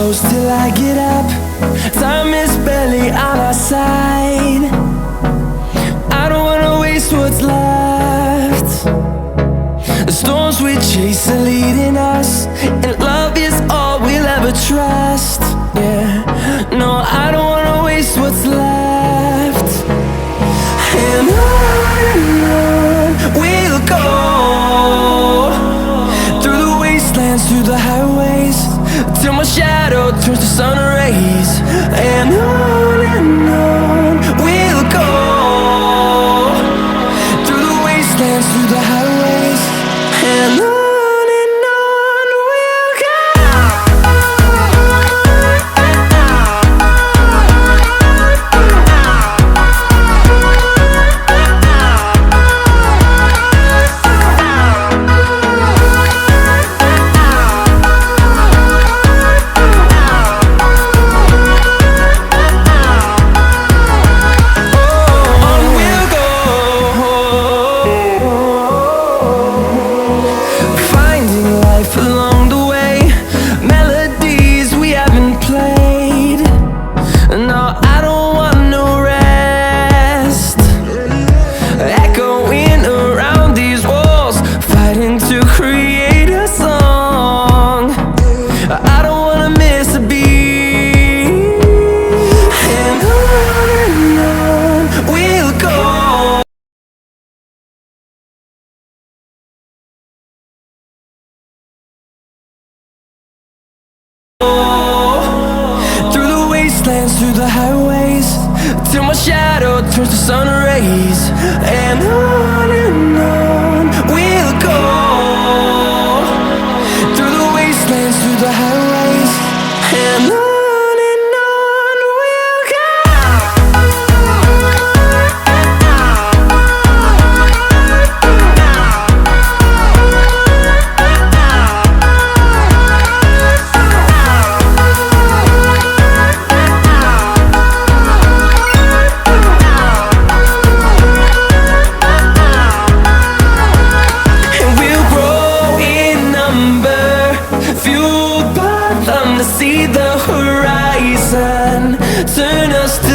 close till I get up. Time is barely on our side. I don't wanna waste what's left. The storms we chase are leading us, and love is all we'll ever trust. Yeah, no, I don't wanna waste what's left. And on we'll go, through the wastelands, through the highways, till my shadow turns to sun rays. And on we'll go, through the wastelands, through the highways, and on we'll go. Through the highways, till my shadow turns to sun rays. And on we'll go, through the wastelands, through the highways, and on we'll go. See the horizon, turn us to